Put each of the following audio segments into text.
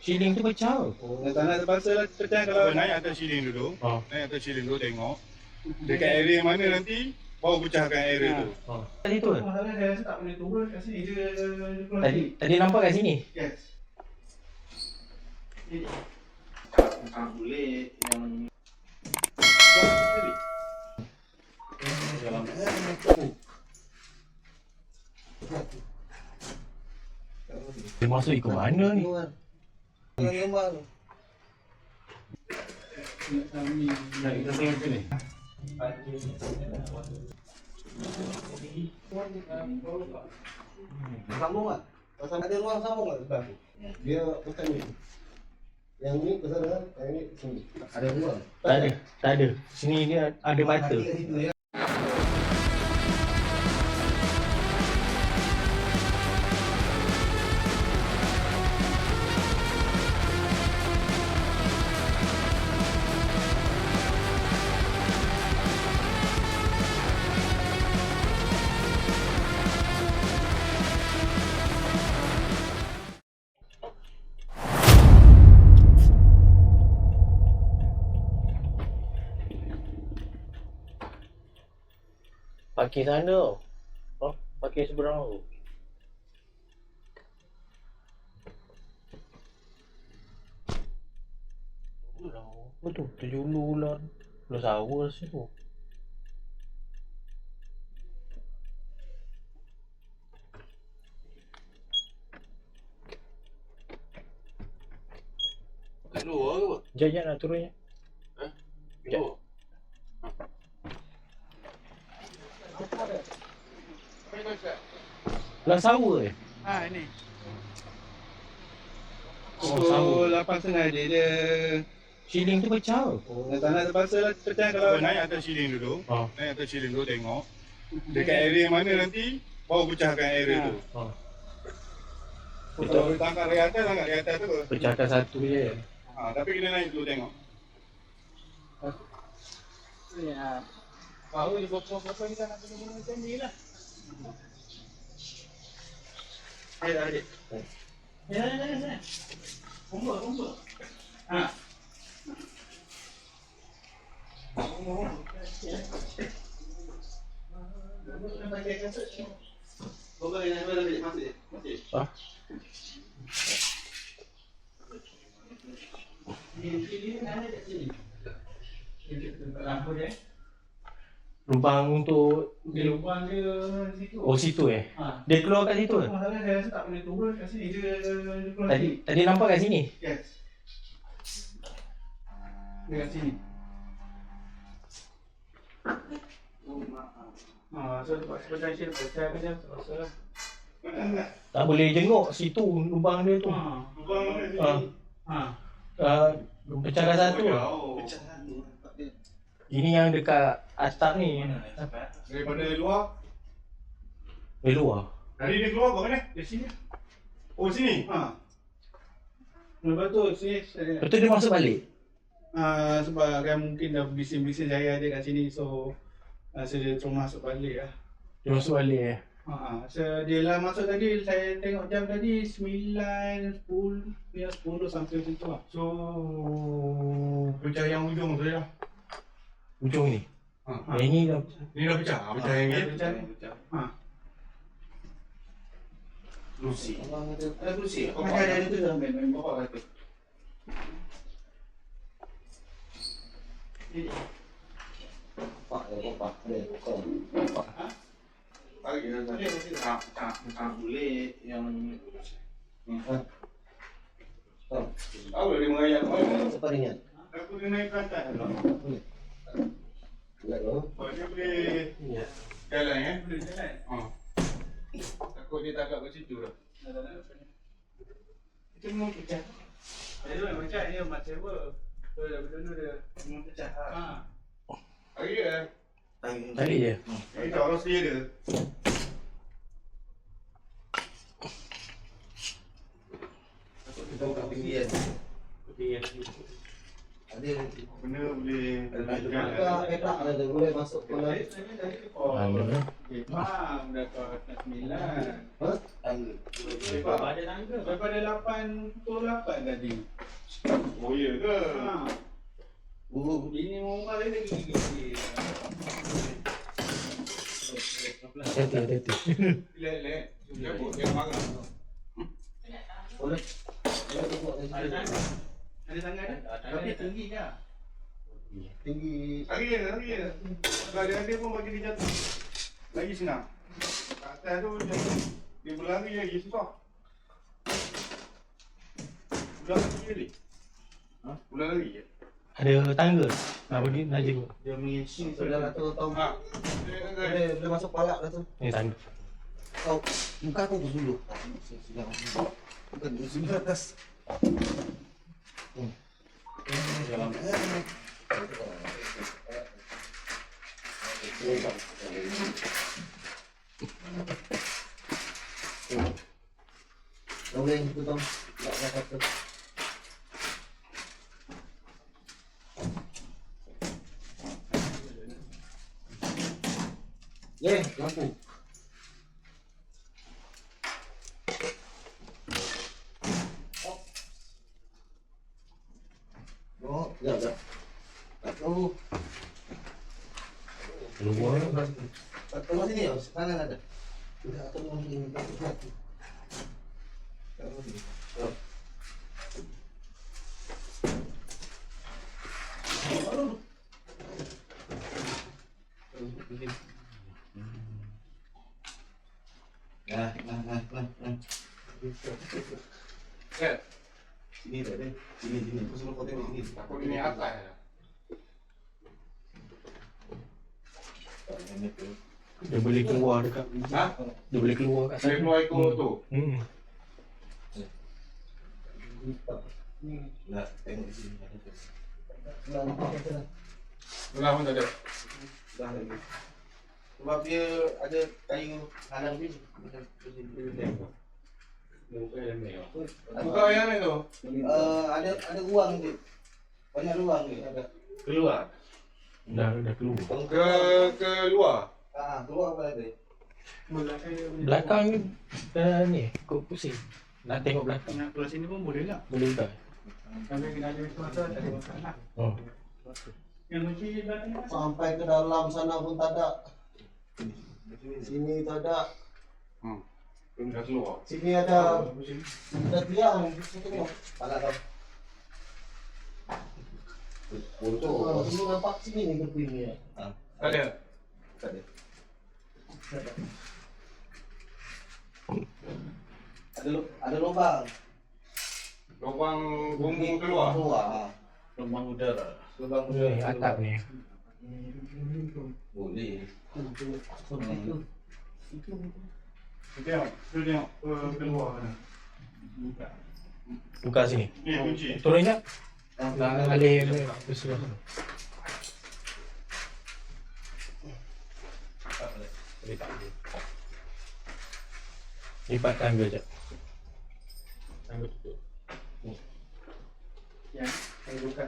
Ceiling tu pecah. Tak nak terpaksa lah pecah kalau naik atas ceiling dulu. Oh. Naik atas ceiling dulu tengok. Dekat area mana nanti baru pecahkan area tu. Tadi tu. masalah saya rasa tak boleh turun kat sini dia keluar. Tadi nampak kat sini. Yes. Boleh yang Dia masuk ikut mana ni? Sambung tak? Pasal ada ruang sambung tak sebelah tu? Dia bukan ni. Yang ni ke sana, yang ni ke sini. Ada ruang. Tak ada. Sini dia ada mata. Kat situ ya. Parking sana tau. Parking seberang tu. Apa tu? Terjulu lah. Pulau Sawa rasa tu. Kat luar ke apa? Sekejap nak turun je. Luar. Pulau Sawa eh? Ini. Sawa. 8.5 dia. Ceiling tu pecah. Tak nak terpaksa lah pecah kalau Naik atas ceiling dulu. Oh. Naik atas ceiling dulu tengok. Dekat area mana nanti baru pecahkan area tu. Kalau tangkap dari atas tu. Pecahkan satu je. Tapi kena naik dulu tengok. Ya. Baru di bopong-bopong kita nak guna macam ni lah. Adik. Ya. Kumpul. Lampu dia. Lubang untuk Lubang dia situ. Oh situ eh? Dia keluar kat situ ke? Masalah saya rasa tak boleh turun kat sini dia keluar. Tadi nampak kat sini? Yes. Dekat sini. So potential pecah ke dia terpaksa lah. Tak boleh jenguk situ lubang dia tu. Lubang mana sini? Pecahkan satu. Ini yang dekat atap ni. Daripada luar. Dari luar. Tadi dia keluar kat mana? Di sini. Oh sini? Lepas tu sini Lepas tu dia masuk balik. sebab kan mungkin dah bising-bising saya ada kat sini, so saya terus masuk balik lah. Dia masuk balik eh? So dia lah masuk tadi, saya tengok jam tadi 9, 10 sampai macam tu lah. So pecah yang ujung tu ya. Ujung ni. Yang ni dah. Ni dah pecah. Pecah yang ni. Pecah. Kerusi. Ada kerusi? Ada tu dalam band bawa kata. Pak, ada kosong. Tarik dah. Boleh yang Tahu dia mengayat mana? apa ni? Aku dia naik ke atas. Boleh. Boleh tu. Dia boleh jalan ya? Boleh jalan. Takut dia tagak kat situ dah. Itu memang pecah. Dia memang pecah, dia mat sewa. So dulu dia memang pecah. Tarik dia. Tarik je. Ini tak orang sedia dia. Kita buka tinggi kan. Ada Benda boleh edak ada boleh masuk ke dalam. Mana? Dah kau atas 9. Ha? Tangga. Ada tangga. Daripada 8 pukul 8 tadi. Oh ya ke? Ini rumah dia lagi gigi. Hati-hati. Lek. Cabut yang marah. Boleh. Boleh tu buat dari Ada sini. tangga. Ada tangga ada. Tapi tinggi je. Tinggi. Lagi. Kalau dia pun bagi dia jatuh. Lagi senang. Kat atas tu dia berlari lagi susah. Ulang lagi je. Ulang lagi je. Ada tangga. Nak pergi nak je. Dia mengisi Sudah lah tu tahu. Boleh masuk palak dah tu. Ni tangga. Kau muka aku tu dulu. Bukan di sini atas. Boleh itu tahu. Tak dapat tu. Lampu. Oh, ya. Tak tahu. Keluar. Tak tahu sini ya, kanan ada. Tidak tahu ini tak tahu. Nah. Sini tak ada. Sini. Kau suruh kau tengok sini. Takut ini atas. Dia boleh keluar dekat. Ha? Dia boleh keluar kat Saya sana. keluar ekor tu. Nak tengok sini ada tu. Belah pun tak ada. Dah lagi. Sebab dia ada kayu halang ni. Buka yang ni tu. Ada ruang dia. Banyak ruang dia ada. Keluar. Dah keluar. Ke luar. Keluar apa ada? Belakang ni ni kau pusing. Nak tengok belakang. Nak keluar sini pun boleh lah. Boleh tak? Sampai kena ada masa tak ada masalah. Oh. Yang kunci belakang ni. Sampai ke dalam sana pun tak ada. Sini tak ada. Dah keluar. Sini ada. Ada tiang. Tengok. Tak ada. Sini nampak sini ni keping ni. Tak ada. Tak ada. Ada lubang. Lubang bumbu keluar. Lubang udara. Lubang Ni atap ni. Boleh. Tengok. Tu tengok. Keluar. Buka sini. Ni kunci. Turun jap. Nak alih ke sebelah sana. Boleh tak? Lipat tangga jap. Tangga tutup. Ya, saya buka.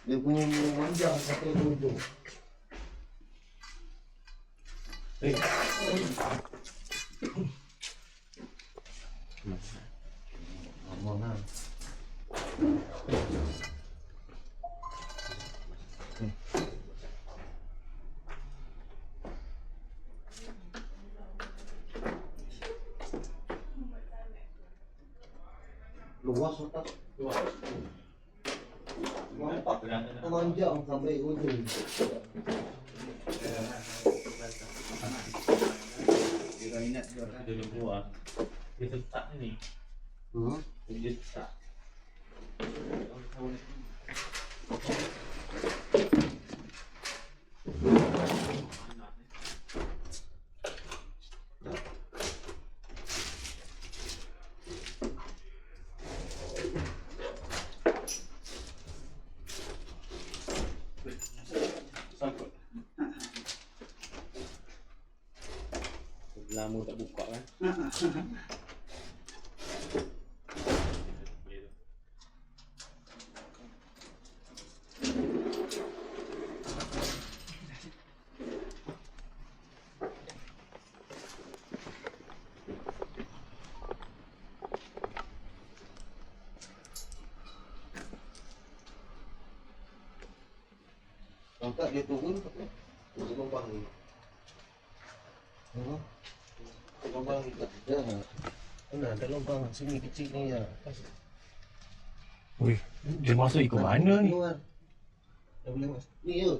Dia punya manjang satu ujung. Luas tak? Luas. Nampak memanjang sampai ujung. Dia minat dia keluar. Dia tetap ni. Dia tetap. Lama tak buka kan. Kalau tak dia turun tutup lubang ni. Lubang ni tak ada. Mana ada lubang sini kecil ni ya. Wih, dia masuk ikut mana ni? Keluar. Dah boleh masuk. Ni ya.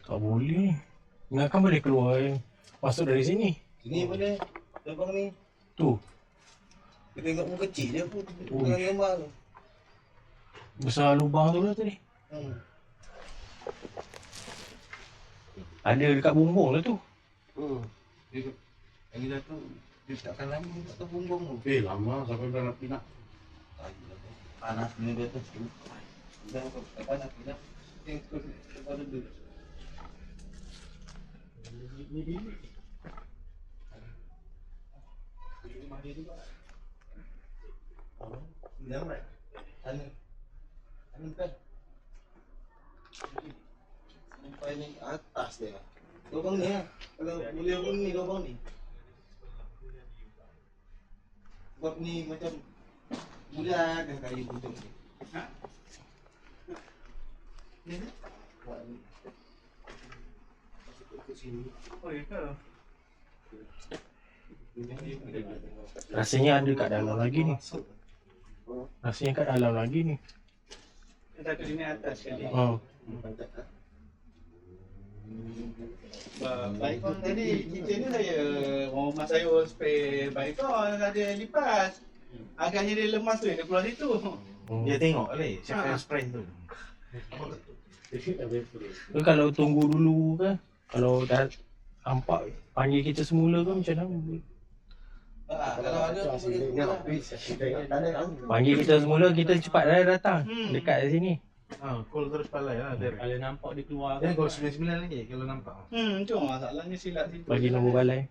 Tak boleh. Ingatkan boleh keluar masuk dari sini. Sini boleh. Lubang ni. Tu, Dia tengok muka kecil dia pun. Ui. Dengan gambar tu. besar lubang tu lah tadi. Ada dekat bumbung lah tu. Dia yang dah tu dia takkan lama tak tahu bumbung tu. Lama sampai dah nak pindah. Panas ni dia tu. Dah panas pindah. Yang tu pada tu. Jangan right. Anu kan. Sampai ni atas dia. Lubang ni lah. Kalau boleh pun ni lubang ni. Sebab ni macam bulat dah kayu pucuk ni. Ni kan? Buat ni. Masuk ke sini. Oh, ya ke? Rasanya ada kat dalam lagi ni. Rasanya kat dalam lagi ni. Satu ini atas sekali. Oh. Baikon tadi kitchen ni saya mau masak sayur spray baikon ada lipas. Agaknya dia lemas tu dia keluar situ. Dia tengok kali siapa Ha. yang spray tu. Ke kalau tunggu dulu ke? Kalau dah nampak panggil kita semula ke macam mana? Kalau ada aku boleh buat. Panggil kita semula, kita cepat dah datang. Dekat sini. Call terus palai lah dia. Kalau nampak dia keluar Dia call 99 lagi kalau nampak. Tu masalahnya silap situ. bagi nombor balai.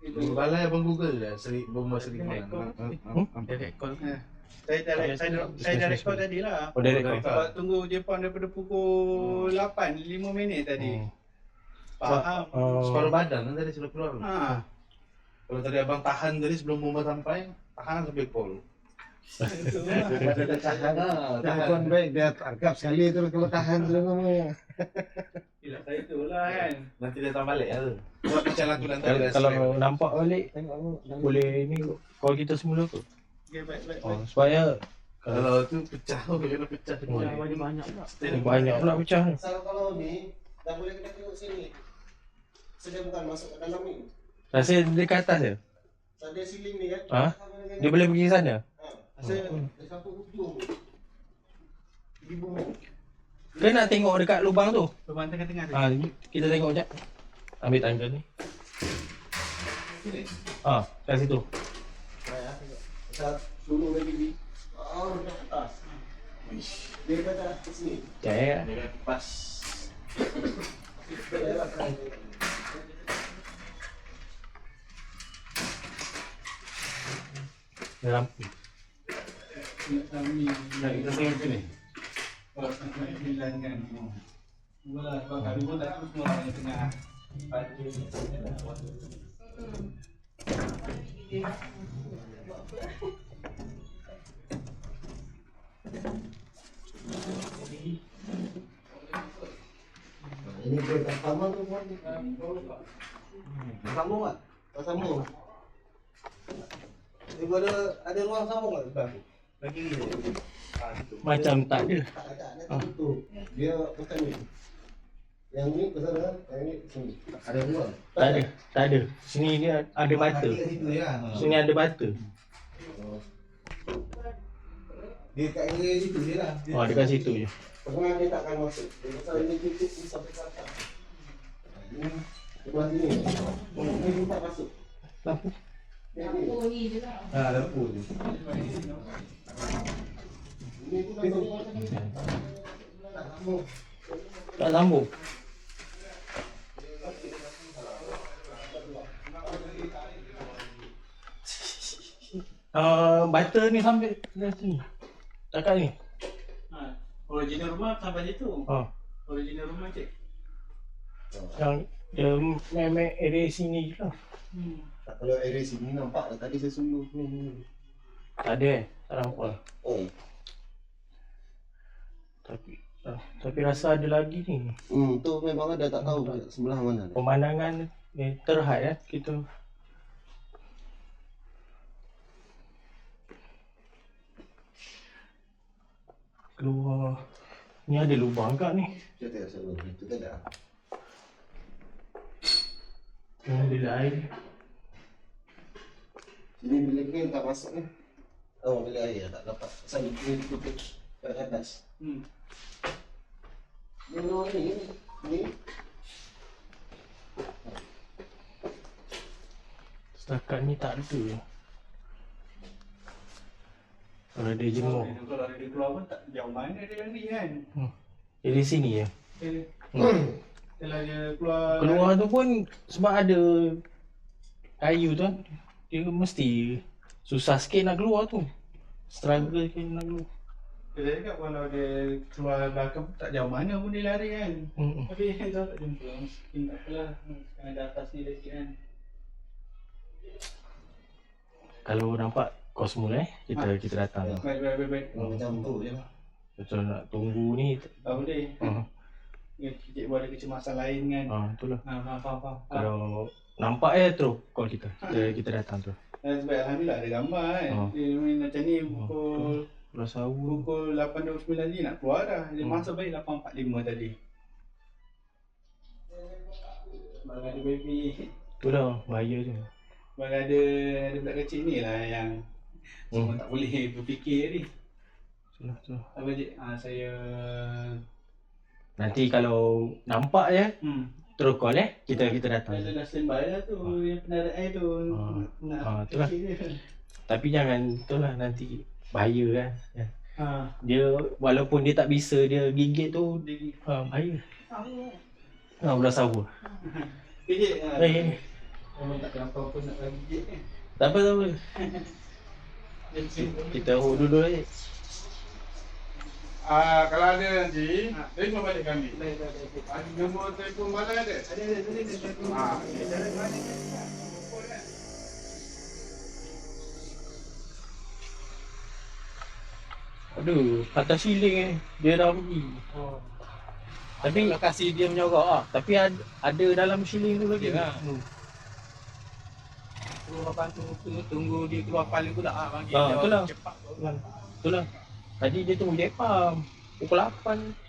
Balai abang Google dah bomba Seri Dia Kuala. rekod. Saya dah rekod tadi lah. Oh, dia rekod. Sebab tunggu Jepun daripada pukul 8, 5 minit tadi. Faham? Separuh badan kan tadi sudah keluar. Ha. Kalau tadi abang tahan tadi sebelum bomba sampai, tahan sampai call. Itu lah. Tahan baik dia tangkap sekali terus kalau tahan terus namanya. Silap saya tu lah kan. Nanti dia datang balik lah tu. Buat macam aku nanti ada Kalau spray. nampak balik, boleh ni call kita semula tu. Okay, baik. Supaya Kalau tu pecah tu, kena pecah tu. banyak pula pecah ni. Kalau ni dah boleh kita tengok sini. Sedia bukan masuk ke dalam ni. Rasa dia kat atas je. Ada ceiling ni kan. Ha? Dia boleh pergi sana. Saya Dia sampai hujung. Di bumi. Ke nak tengok dekat lubang tu? beban tengah-tengah tu. Kita tengok sekejap. Ambil tangga ni. Kat situ. Kita turun lagi di. Ke atas. Dia kata ke sini. Sekejap ya. Dia pas. Dalam. Kami Kita tengok sini. hilangkan. Mula sebab kami pun tak tahu semua orang yang tengah Ini dia tak sama tu pun. Sambung tak? Tak sambung. Dia ada ruang sambung tak sebelah tu? Lagi ni. Macam tak ada. Tak ada, dia tutup. Dia macam ni. Yang ni ke sana, yang ni ke sini. Ada ruang. Tak ada. Tak ada. Sini dia ada bata. Mati kat situ ya. Sini ada bata. Dia kat area situ je lah. Dekat situ je. Tengah dia takkan masuk. Dia pasal ini titik ni sampai ke atas. Ini sebelah sini. Ini tak masuk. Lampu. Ini Lampu tu. Ini pun tak masuk. Tak sambung. Tak sambung. Butter ni sampai dari sini. Takat ni. Ha. Original rumah sampai situ. Ha. Original rumah cik. Yang dia memang area sini je lah. Tak, kalau area sini nampak lah tadi saya suluh ni. Tak ada tak nampak. Oh. Tapi rasa ada lagi ni. Tu memang ada, tak tahu sebelah mana. Pemandangan ni terhad kita. Keluar. Ni ada lubang kat ni. Saya tengok selalu, itu tak ada. Bila air. Sini bilik ni tak masuk ni. Oh, bilik air tak dapat. Saya ni tutup kat atas. Ni luar ni. Setakat ni tak ada. Kalau dia jemur. Kalau dia keluar pun tak jauh mana dia lari kan. Dari sini ya. Kalau dia keluar Keluar tu pun sebab ada kayu tu kan. Dia mesti susah sikit nak keluar tu. Struggle sikit nak keluar. Dia cakap kalau dia keluar belakang tak jauh mana pun dia lari kan. Tapi tu tak jumpa. Mesti tak apalah. Sekarang ada atas ni lagi kan. Kalau nampak Cosmo kita datang. Baik. Macam tu je. Betul nak tunggu ni. Tak boleh. Cik buat ada kecemasan lain kan. Itulah. Faham. Kalau nampak terus call kita. Kita datang tu. Sebab Alhamdulillah ada gambar kan. Dia main macam ni pukul 8.29 tadi nak keluar dah. Dia masuk balik 8.45 tadi. Sebab ada baby. Itulah bahaya tu. Sebab ada budak kecil ni lah yang semua tak boleh berfikir ni. Itulah. Apa cik? Saya Nanti kalau nampak je terus call kita datang. Saya dah standby lah tu. Yang pendarat air tu nak itulah. fikir dia. Tapi jangan itulah nanti bahaya kan. Ha. Dia walaupun dia tak bisa dia gigit tu bahaya. Belah sawah. Cik, Baik. memang tak kenapa pun nak bagi cik ni. Tak apa. Kita hold dulu je. Kalau ada nanti, telefon balik kami. Ada nombor telefon balai ada? Ada telefon. Aduh, atas siling dia dah pergi. Tapi lokasi dia menyorok tapi ada dalam siling tu lagi. Keluar tunggu dia keluar kepala pula bagi itulah. cepat. Itulah. Tadi dia tunggu Jepam pukul 8.